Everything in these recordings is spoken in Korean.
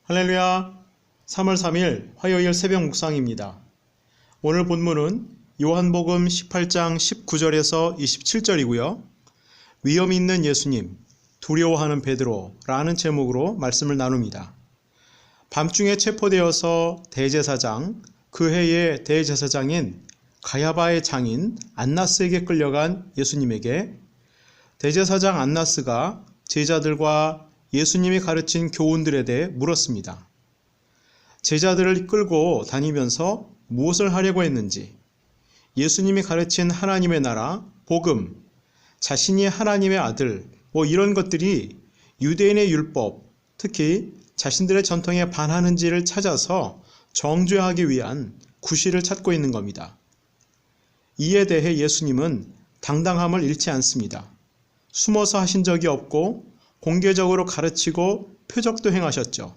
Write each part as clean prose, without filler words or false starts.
할렐루야. 3월 3일 화요일 새벽 묵상입니다. 오늘 본문은 요한복음 18장 19절에서 27절이고요. 위험 있는 예수님, 두려워하는 베드로라는 제목으로 말씀을 나눕니다. 밤중에 체포되어서 대제사장, 그 해의 대제사장인 가야바의 장인 안나스에게 끌려간 예수님에게 대제사장 안나스가 제자들과 예수님이 가르친 교훈들에 대해 물었습니다. 제자들을 끌고 다니면서 무엇을 하려고 했는지, 예수님이 가르친 하나님의 나라, 복음, 자신이 하나님의 아들, 이런 것들이 유대인의 율법, 특히 자신들의 전통에 반하는지를 찾아서 정죄하기 위한 구실을 찾고 있는 겁니다. 이에 대해 예수님은 당당함을 잃지 않습니다. 숨어서 하신 적이 없고 공개적으로 가르치고 표적도 행하셨죠.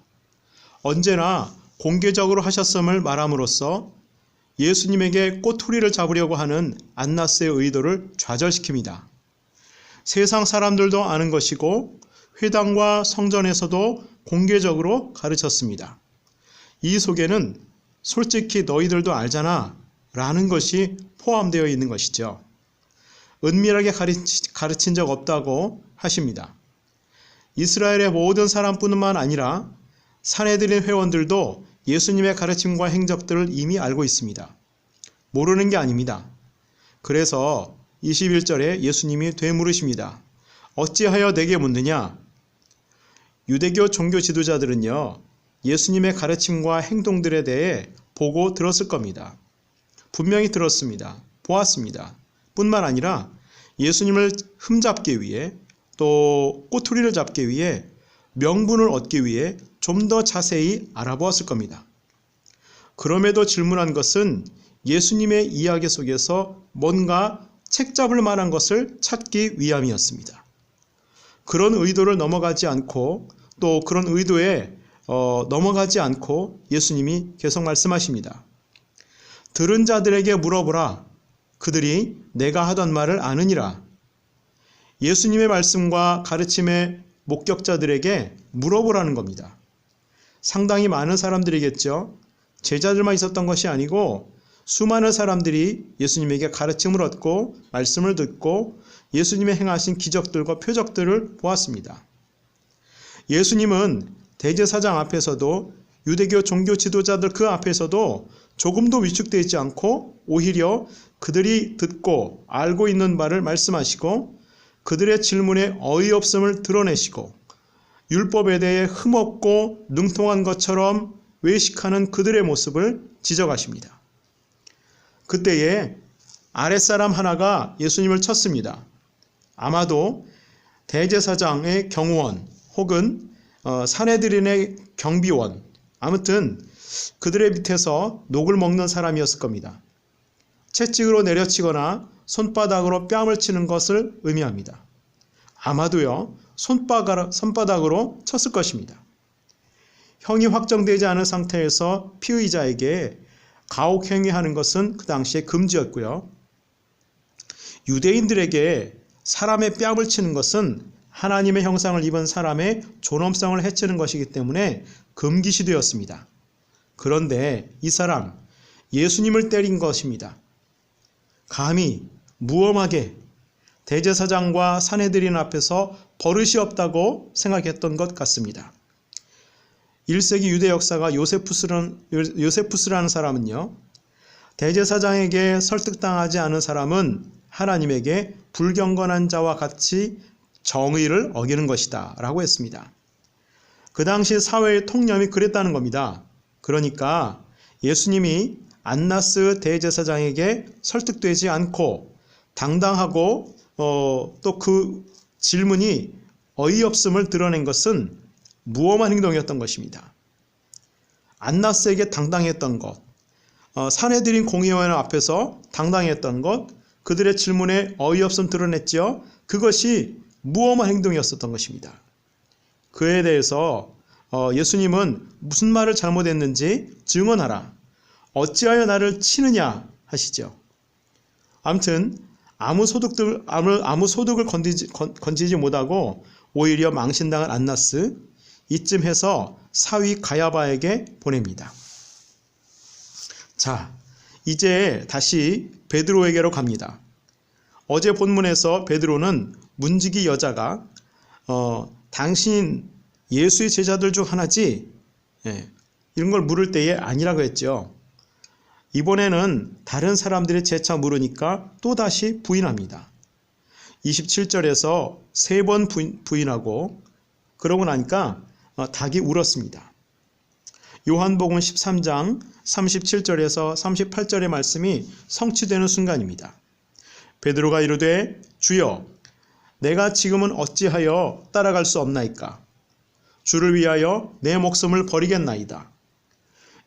언제나 공개적으로 하셨음을 말함으로써 예수님에게 꼬투리를 잡으려고 하는 안나스의 의도를 좌절시킵니다. 세상 사람들도 아는 것이고 회당과 성전에서도 공개적으로 가르쳤습니다. 이 속에는 솔직히 너희들도 알잖아 라는 것이 포함되어 있는 것이죠. 은밀하게 가르친 적 없다고 하십니다. 이스라엘의 모든 사람뿐만 아니라 산헤드린 회원들도 예수님의 가르침과 행적들을 이미 알고 있습니다. 모르는 게 아닙니다. 그래서 21절에 예수님이 되물으십니다. 어찌하여 내게 묻느냐? 유대교 종교 지도자들은요, 예수님의 가르침과 행동들에 대해 보고 들었을 겁니다. 분명히 들었습니다. 보았습니다. 뿐만 아니라 예수님을 흠잡기 위해 또 꼬투리를 잡기 위해 명분을 얻기 위해 좀 더 자세히 알아보았을 겁니다. 그럼에도 질문한 것은 예수님의 이야기 속에서 뭔가 책잡을 만한 것을 찾기 위함이었습니다. 그런 의도를 넘어가지 않고 또 그런 의도에 넘어가지 않고 예수님이 계속 말씀하십니다. 들은 자들에게 물어보라. 그들이 내가 하던 말을 아느니라. 예수님의 말씀과 가르침의 목격자들에게 물어보라는 겁니다. 상당히 많은 사람들이겠죠. 제자들만 있었던 것이 아니고 수많은 사람들이 예수님에게 가르침을 얻고 말씀을 듣고 예수님의 행하신 기적들과 표적들을 보았습니다. 예수님은 대제사장 앞에서도 유대교 종교 지도자들 그 앞에서도 조금도 위축되지 않고 오히려 그들이 듣고 알고 있는 바를 말씀하시고 그들의 질문에 어이없음을 드러내시고 율법에 대해 흠없고 능통한 것처럼 외식하는 그들의 모습을 지적하십니다. 그때에 아랫사람 하나가 예수님을 쳤습니다. 아마도 대제사장의 경호원 혹은 산헤드린의 경비원, 아무튼 그들의 밑에서 녹을 먹는 사람이었을 겁니다. 채찍으로 내려치거나 손바닥으로 뺨을 치는 것을 의미합니다. 아마도요, 손바닥으로 쳤을 것입니다. 형이 확정되지 않은 상태에서 피의자에게 가혹행위하는 것은 그 당시에 금지였고요. 유대인들에게 사람의 뺨을 치는 것은 하나님의 형상을 입은 사람의 존엄성을 해치는 것이기 때문에 금기시되었습니다. 그런데 이 사람, 예수님을 때린 것입니다. 감히 무엄하게 대제사장과 산헤드린 앞에서 버릇이 없다고 생각했던 것 같습니다. 1세기 유대 역사가 요세푸스라는 사람은요, 대제사장에게 설득당하지 않은 사람은 하나님에게 불경건한 자와 같이 정의를 어기는 것이다 라고 했습니다. 그 당시 사회의 통념이 그랬다는 겁니다. 그러니까 예수님이 안나스 대제사장에게 설득되지 않고 당당하고 또 그 질문이 어이없음을 드러낸 것은 무엄한 행동이었던 것입니다. 안나스에게 당당했던 것, 산헤드린 공의원 앞에서 당당했던 것, 그들의 질문에 어이없음 드러냈지요. 그것이 무엄한 행동이었었던 것입니다. 그에 대해서 예수님은 무슨 말을 잘못했는지 증언하라. 어찌하여 나를 치느냐 하시죠. 아무튼 아무 소득을 건지지 못하고 오히려 망신당한 안나스, 이쯤 해서 사위 가야바에게 보냅니다. 자, 이제 다시 베드로에게로 갑니다. 어제 본문에서 베드로는 문지기 여자가 당신 예수의 제자들 중 하나지? 이런 걸 물을 때에 아니라고 했죠. 이번에는 다른 사람들이 재차 물으니까 또다시 부인합니다. 27절에서 3번 부인하고 그러고 나니까 닭이 울었습니다. 요한복음 13장 37절에서 38절의 말씀이 성취되는 순간입니다. 베드로가 이르되 주여 내가 지금은 어찌하여 따라갈 수 없나이까? 주를 위하여 내 목숨을 버리겠나이다.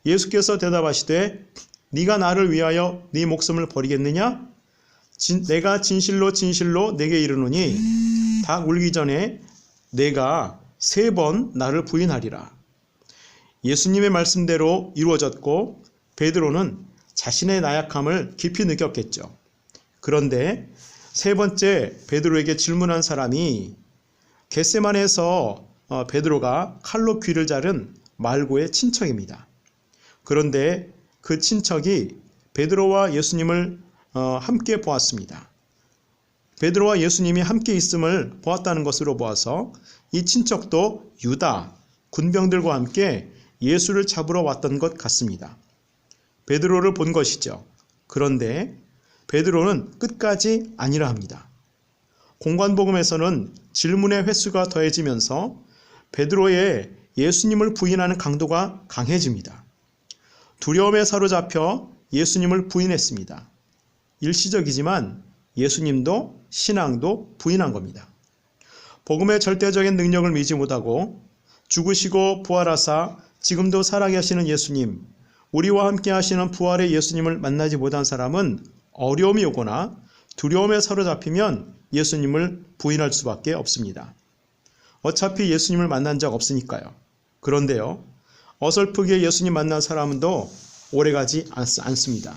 예수께서 대답하시되 네가 나를 위하여 네 목숨을 버리겠느냐? 내가 진실로 진실로 내게 이르노니 닭 울기 전에 내가 3번 나를 부인하리라. 예수님의 말씀대로 이루어졌고 베드로는 자신의 나약함을 깊이 느꼈겠죠. 그런데 3번째 베드로에게 질문한 사람이 겟세마네에서 베드로가 칼로 귀를 자른 말고의 친척입니다. 그런데 그 친척이 베드로와 예수님을 함께 보았습니다. 베드로와 예수님이 함께 있음을 보았다는 것으로 보아서 이 친척도 유다 군병들과 함께 예수를 잡으러 왔던 것 같습니다. 베드로를 본 것이죠. 그런데 베드로는 끝까지 아니라 합니다. 공관복음에서는 질문의 횟수가 더해지면서 베드로의 예수님을 부인하는 강도가 강해집니다. 두려움에 사로잡혀 예수님을 부인했습니다. 일시적이지만 예수님도 신앙도 부인한 겁니다. 복음의 절대적인 능력을 믿지 못하고 죽으시고 부활하사 지금도 살아계시는 예수님, 우리와 함께 하시는 부활의 예수님을 만나지 못한 사람은 어려움이 오거나 두려움에 사로잡히면 예수님을 부인할 수밖에 없습니다. 어차피 예수님을 만난 적 없으니까요. 그런데요, 어설프게 예수님 만난 사람도 오래가지 않습니다.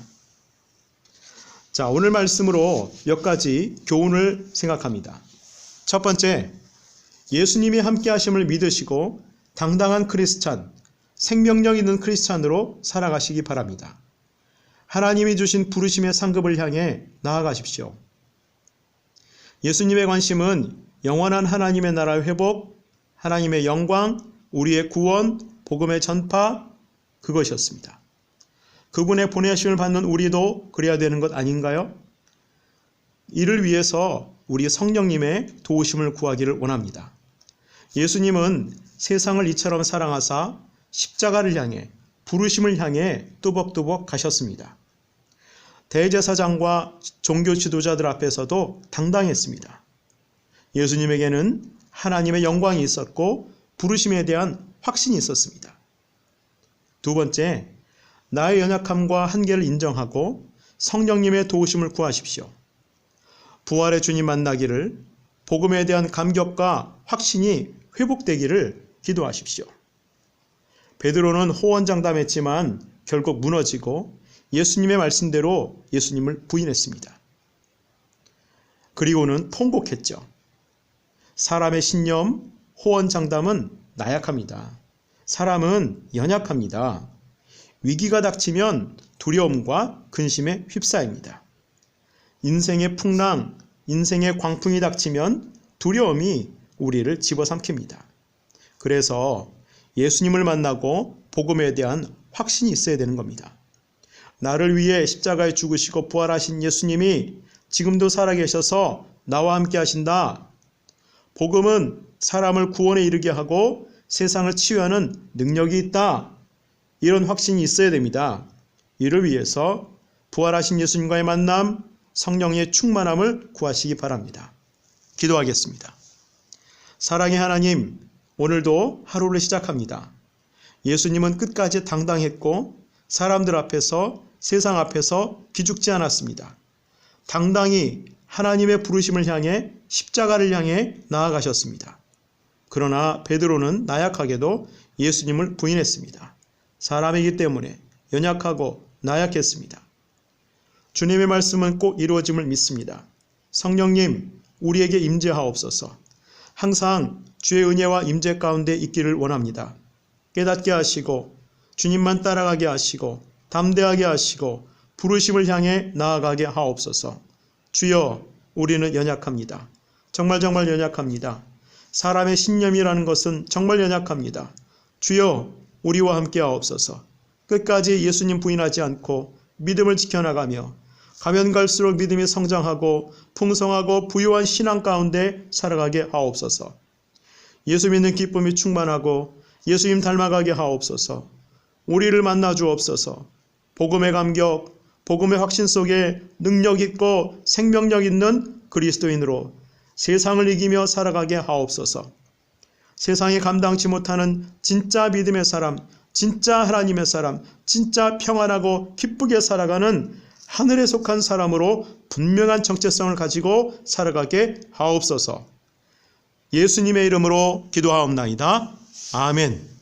자, 오늘 말씀으로 몇 가지 교훈을 생각합니다. 첫 번째, 예수님이 함께 하심을 믿으시고 당당한 크리스찬, 생명력 있는 크리스찬으로 살아가시기 바랍니다. 하나님이 주신 부르심의 상급을 향해 나아가십시오. 예수님의 관심은 영원한 하나님의 나라의 회복, 하나님의 영광, 우리의 구원, 복음의 전파, 그것이었습니다. 그분의 보내심을 받는 우리도 그래야 되는 것 아닌가요? 이를 위해서 우리 성령님의 도우심을 구하기를 원합니다. 예수님은 세상을 이처럼 사랑하사 십자가를 향해 부르심을 향해 뚜벅뚜벅 가셨습니다. 대제사장과 종교 지도자들 앞에서도 당당했습니다. 예수님에게는 하나님의 영광이 있었고 부르심에 대한 확신이 있었습니다. 두 번째, 나의 연약함과 한계를 인정하고 성령님의 도우심을 구하십시오. 부활의 주님 만나기를, 복음에 대한 감격과 확신이 회복되기를 기도하십시오. 베드로는 호언장담했지만 결국 무너지고 예수님의 말씀대로 예수님을 부인했습니다. 그리고는 통곡했죠. 사람의 신념, 호언장담은 나약합니다. 사람은 연약합니다. 위기가 닥치면 두려움과 근심에 휩싸입니다. 인생의 풍랑, 인생의 광풍이 닥치면 두려움이 우리를 집어삼킵니다. 그래서 예수님을 만나고 복음에 대한 확신이 있어야 되는 겁니다. 나를 위해 십자가에 죽으시고 부활하신 예수님이 지금도 살아계셔서 나와 함께 하신다. 복음은 사람을 구원에 이르게 하고 세상을 치유하는 능력이 있다. 이런 확신이 있어야 됩니다. 이를 위해서 부활하신 예수님과의 만남, 성령의 충만함을 구하시기 바랍니다. 기도하겠습니다. 사랑의 하나님, 오늘도 하루를 시작합니다. 예수님은 끝까지 당당했고 사람들 앞에서, 세상 앞에서 기죽지 않았습니다. 당당히 하나님의 부르심을 향해 십자가를 향해 나아가셨습니다. 그러나 베드로는 나약하게도 예수님을 부인했습니다. 사람이기 때문에 연약하고 나약했습니다. 주님의 말씀은 꼭 이루어짐을 믿습니다. 성령님, 우리에게 임재하옵소서. 항상 주의 은혜와 임재 가운데 있기를 원합니다. 깨닫게 하시고 주님만 따라가게 하시고 담대하게 하시고 부르심을 향해 나아가게 하옵소서. 주여, 우리는 연약합니다. 정말 연약합니다. 사람의 신념이라는 것은 정말 연약합니다. 주여, 우리와 함께 하옵소서. 끝까지 예수님 부인하지 않고 믿음을 지켜나가며 가면 갈수록 믿음이 성장하고 풍성하고 부유한 신앙 가운데 살아가게 하옵소서. 예수 믿는 기쁨이 충만하고 예수님 닮아가게 하옵소서. 우리를 만나 주옵소서. 복음의 감격, 복음의 확신 속에 능력 있고 생명력 있는 그리스도인으로 세상을 이기며 살아가게 하옵소서. 세상이 감당치 못하는 진짜 믿음의 사람, 진짜 하나님의 사람, 진짜 평안하고 기쁘게 살아가는 하늘에 속한 사람으로 분명한 정체성을 가지고 살아가게 하옵소서. 예수님의 이름으로 기도하옵나이다. 아멘.